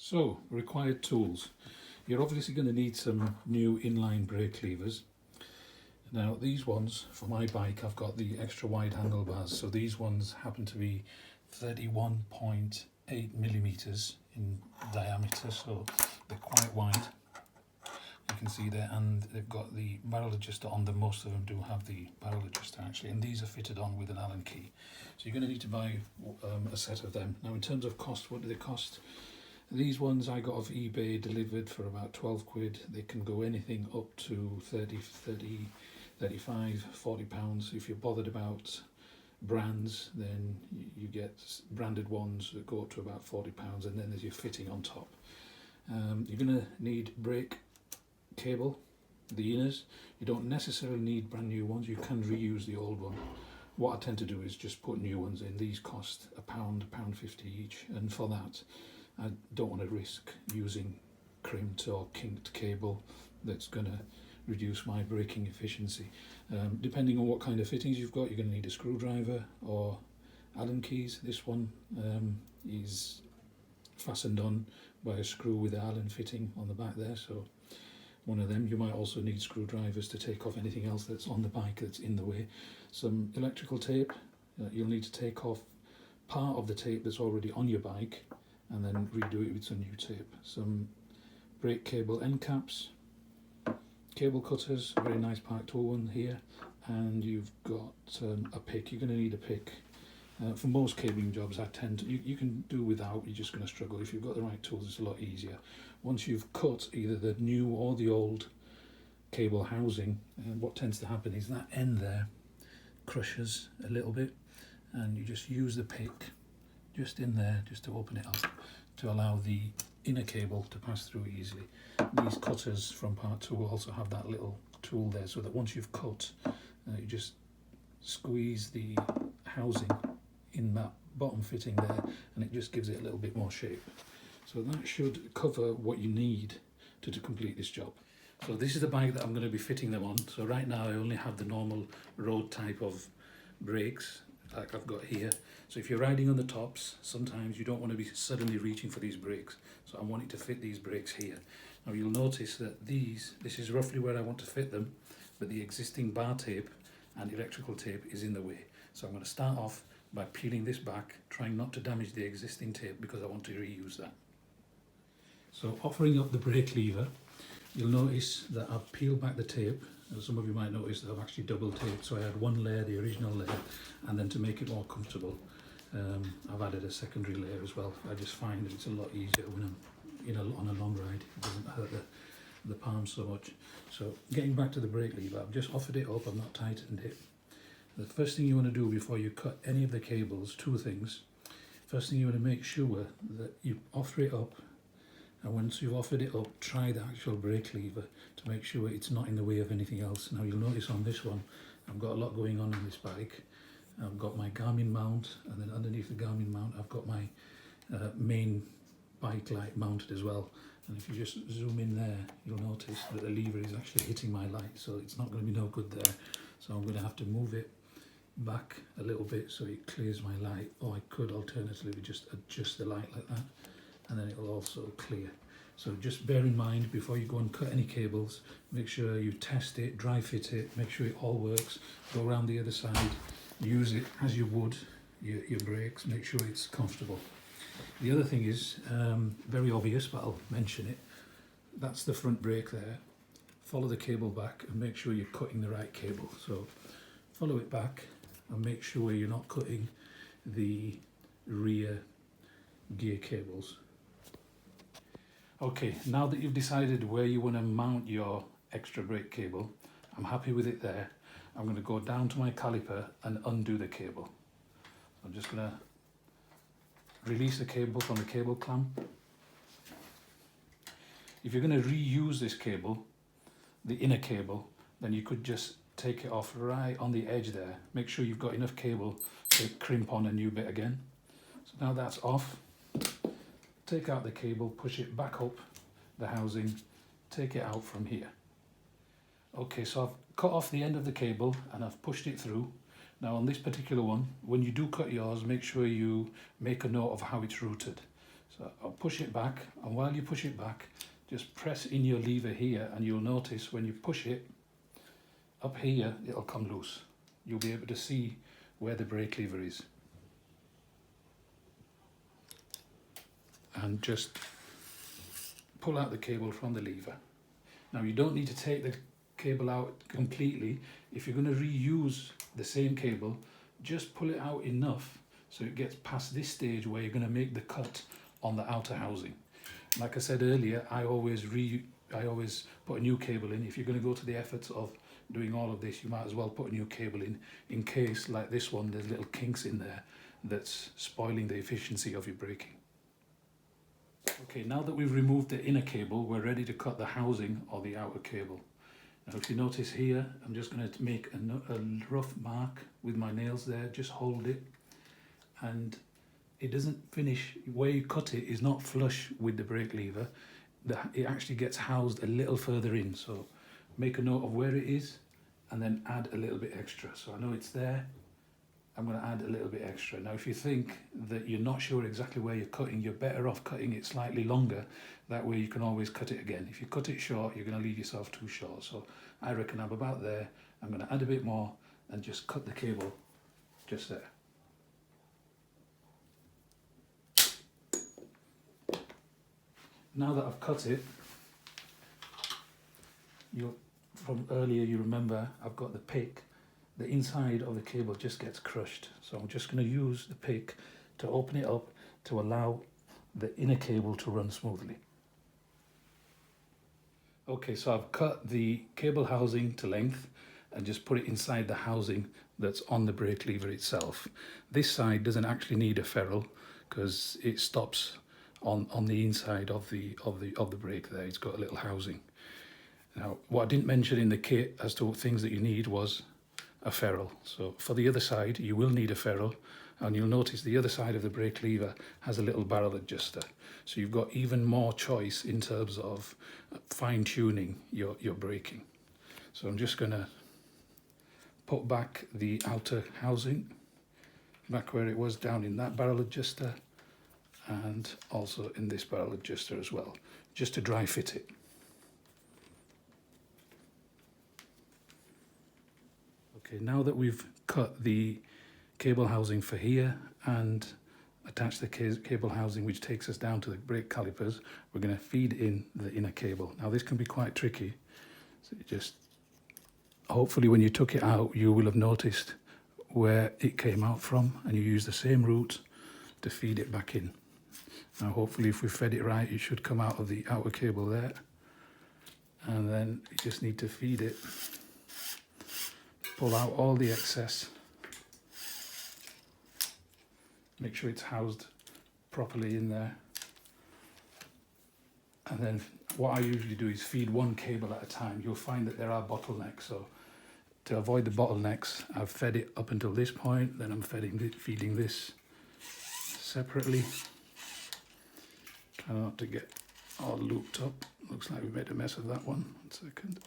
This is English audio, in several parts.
So, required tools. You're obviously going to need some new inline brake levers. Now these ones, for my bike, I've got the extra wide handlebars, so these ones happen to be 31.8 millimeters in diameter, so they're quite wide. You can see there, and they've got the barrel adjuster on them. Most of them do have the barrel adjuster actually, and these are fitted on with an Allen key. So you're going to need to buy a set of them. Now in terms of cost, what do they cost? These ones I got off eBay delivered for about 12 quid. They can go anything up to 35, 40 pounds. If you're bothered about brands, then you get branded ones that go up to about 40 pounds, and then there's your fitting on top. You're going to need brake cable, the inners. You don't necessarily need brand new ones, you can reuse the old one. What I tend to do is just put new ones in. These cost £1, £1.50 each, and for that I don't want to risk using crimped or kinked cable that's going to reduce my braking efficiency. Depending on what kind of fittings you've got, you're going to need a screwdriver or Allen keys. This one is fastened on by a screw with an Allen fitting on the back there, so one of them. You might also need screwdrivers to take off anything else that's on the bike that's in the way. Some electrical tape. You'll need to take off part of the tape that's already on your bike and then redo it with some new tape. Some brake cable end caps, cable cutters, a very nice Park tool one here, and you've got a pick. You're going to need a pick. For most cabling jobs, I tend to, you can do without, you're just going to struggle. If you've got the right tools, it's a lot easier. Once you've cut either the new or the old cable housing, what tends to happen is that end there crushes a little bit, and you just use the pick just in there just to open it up to allow the inner cable to pass through easily. These cutters from Part 2 also have that little tool there, so that once you've cut, you just squeeze the housing in that bottom fitting there, and it just gives it a little bit more shape. So that should cover what you need to complete this job. So this is the bike that I'm going to be fitting them on. So right now I only have the normal road type of brakes like I've got here. So if you're riding on the tops, sometimes you don't want to be suddenly reaching for these brakes. So I'm wanting to fit these brakes here. Now you'll notice that this is roughly where I want to fit them, but the existing bar tape and electrical tape is in the way. So I'm going to start off by peeling this back, trying not to damage the existing tape because I want to reuse that. So offering up the brake lever, you'll notice that I've peeled back the tape. As some of you might notice that I've actually double taped, so I had one layer, the original layer, and then to make it more comfortable, I've added a secondary layer as well. I just find that it's a lot easier when I'm on a long ride. It doesn't hurt the palms so much. So getting back to the brake lever, I've just offered it up, I've not tightened it. The first thing you want to do before you cut any of the cables, two things. First thing you want to make sure that you offer it up, and once you've offered it up, try the actual brake lever to make sure it's not in the way of anything else. Now you'll notice on this one, I've got a lot going on this bike. I've got my Garmin mount, and then underneath the Garmin mount I've got my main bike light mounted as well. And if you just zoom in there, you'll notice that the lever is actually hitting my light, so it's not going to be no good there. So I'm going to have to move it back a little bit so it clears my light, or I could alternatively just adjust the light like that, and then it'll also clear. So just bear in mind before you go and cut any cables, make sure you test it, dry fit it, make sure it all works, go around the other side, use it as you would your brakes, make sure it's comfortable. The other thing is, very obvious, but I'll mention it, that's the front brake there. Follow the cable back and make sure you're cutting the right cable. So follow it back and make sure you're not cutting the rear gear cables. Okay, now that you've decided where you want to mount your extra brake cable, I'm happy with it there. I'm going to go down to my caliper and undo the cable. I'm just going to release the cable from the cable clamp. If you're going to reuse this cable, the inner cable, then you could just take it off right on the edge there. Make sure you've got enough cable to crimp on a new bit again. So now that's off. Take out the cable, push it back up the housing, take it out from here. Okay, so I've cut off the end of the cable and I've pushed it through. Now on this particular one, when you do cut yours, make sure you make a note of how it's routed. So I'll push it back, and while you push it back, just press in your lever here, and you'll notice when you push it up here, it'll come loose. You'll be able to see where the brake lever is. And just pull out the cable from the lever. Now you don't need to take the cable out completely. If you're going to reuse the same cable, just pull it out enough so it gets past this stage where you're going to make the cut on the outer housing. Like I said earlier, I always put a new cable in. If you're going to go to the efforts of doing all of this, you might as well put a new cable in case, like this one, there's little kinks in there that's spoiling the efficiency of your braking. Okay, now that we've removed the inner cable, we're ready to cut the housing or the outer cable. Now if you notice here, I'm just going to make a rough mark with my nails there, just hold it, and it doesn't finish, where you cut it is not flush with the brake lever, it actually gets housed a little further in, so make a note of where it is and then add a little bit extra. So I know it's there, I'm going to add a little bit extra. Now if you think that you're not sure exactly where you're cutting, you're better off cutting it slightly longer, that way you can always cut it again. If you cut it short, you're going to leave yourself too short. So I reckon I'm about there, I'm going to add a bit more and just cut the cable just there. Now that I've cut it, from earlier you remember I've got the pick. The inside of the cable just gets crushed, so I'm just going to use the pick to open it up to allow the inner cable to run smoothly. Okay, so I've cut the cable housing to length and just put it inside the housing that's on the brake lever itself. This side doesn't actually need a ferrule because it stops on the inside of the brake there. It's got a little housing. Now, what I didn't mention in the kit as to things that you need was a ferrule. So for the other side, you will need a ferrule, and you'll notice the other side of the brake lever has a little barrel adjuster. So you've got even more choice in terms of fine-tuning your braking. So I'm just going to put back the outer housing, back where it was, down in that barrel adjuster, and also in this barrel adjuster as well, just to dry fit it. Okay, now that we've cut the cable housing for here and attached the cable housing which takes us down to the brake calipers, we're going to feed in the inner cable. Now this can be quite tricky, so you just, hopefully when you took it out you will have noticed where it came out from, and you use the same route to feed it back in. Now hopefully if we fed it right, it should come out of the outer cable there, and then you just need to feed it, pull out all the excess, make sure it's housed properly in there, and then what I usually do is feed one cable at a time. You'll find that there are bottlenecks, so to avoid the bottlenecks I've fed it up until this point, then I'm feeding this separately. Try not to get all looped up. Looks like we made a mess of that one. 1 second.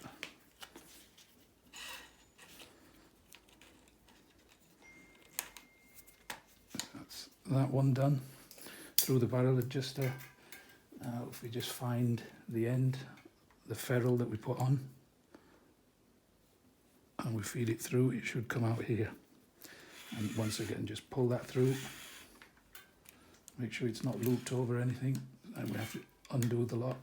That's that one done. Through the barrel adjuster. Now if we just find the end, the ferrule that we put on, and we feed it through, it should come out here. And once again, just pull that through. Make sure it's not looped over anything, and we have to undo the lot.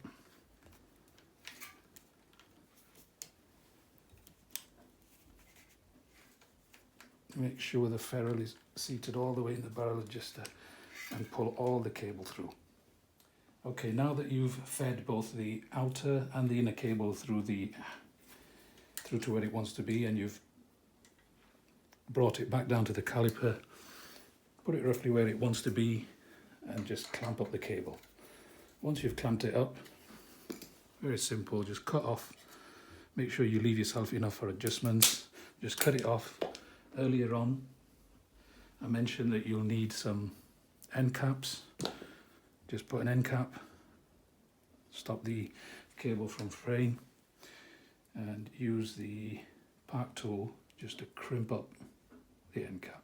Make sure the ferrule is seated all the way in the barrel adjuster and pull all the cable through. Okay, now that you've fed both the outer and the inner cable through to where it wants to be, and you've brought it back down to the caliper, put it roughly where it wants to be, and just clamp up the cable. Once you've clamped it up, very simple, just cut off. Make sure you leave yourself enough for adjustments. Just cut it off. Earlier on, I mentioned that you'll need some end caps. Just put an end cap, stop the cable from fraying, and use the park tool just to crimp up the end cap.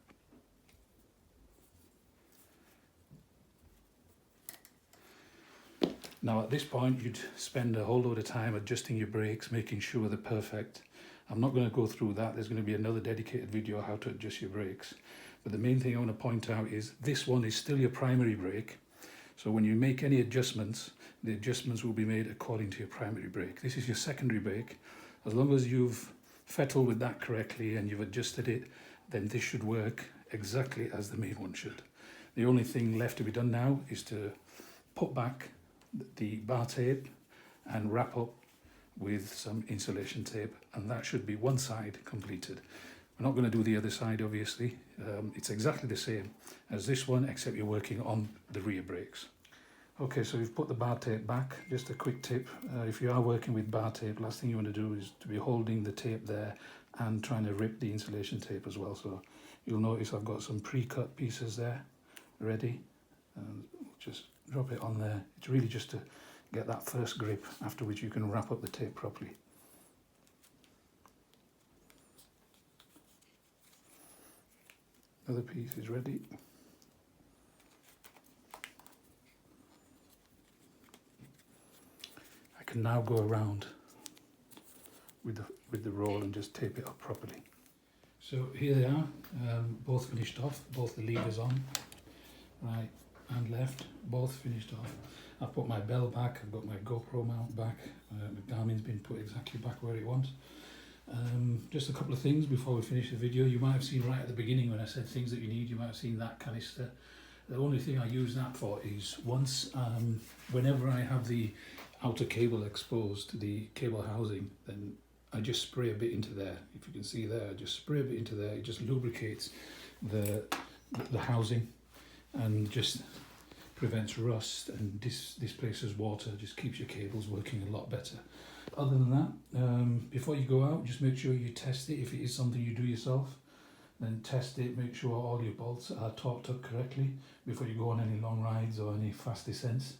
Now at this point you'd spend a whole load of time adjusting your brakes, making sure they're perfect. I'm not going to go through that, there's going to be another dedicated video how to adjust your brakes. But the main thing I want to point out is this one is still your primary brake. So when you make any adjustments, the adjustments will be made according to your primary brake. This is your secondary brake. As long as you've fettled with that correctly and you've adjusted it, then this should work exactly as the main one should. The only thing left to be done now is to put back the bar tape and wrap up with some insulation tape, and that should be one side completed. We're not going to do the other side, obviously. It's exactly the same as this one, except you're working on the rear brakes. Okay, so we've put the bar tape back. Just a quick tip, if you are working with bar tape, last thing you want to do is to be holding the tape there and trying to rip the insulation tape as well. So you'll notice I've got some pre-cut pieces there ready, and just drop it on there. It's really just to get that first grip, after which you can wrap up the tape properly. Another piece is ready. I can now go around with the roll and just tape it up properly. So here they are, both finished off, both the levers on, right and left, both finished off. I've put my bell back, I've got my GoPro mount back, the Garmin's been put exactly back where it wants. Just a couple of things before we finish the video. You might have seen right at the beginning when I said things that you need, you might have seen that canister. The only thing I use that for is once, whenever I have the outer cable exposed to the cable housing, then I just spray a bit into there. If you can see there, I just spray a bit into there. It just lubricates the housing and just prevents rust and displaces water, just keeps your cables working a lot better. Other than that, before you go out, just make sure you test it. If it is something you do yourself, then test it, make sure all your bolts are torqued up correctly before you go on any long rides or any fast descents.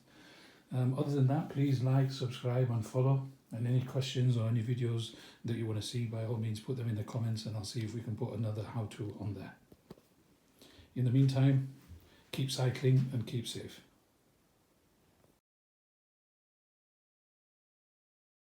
Other than that, please like, subscribe and follow, and any questions or any videos that you want to see, by all means put them in the comments and I'll see if we can put another how-to on there. In the meantime, keep cycling and keep safe.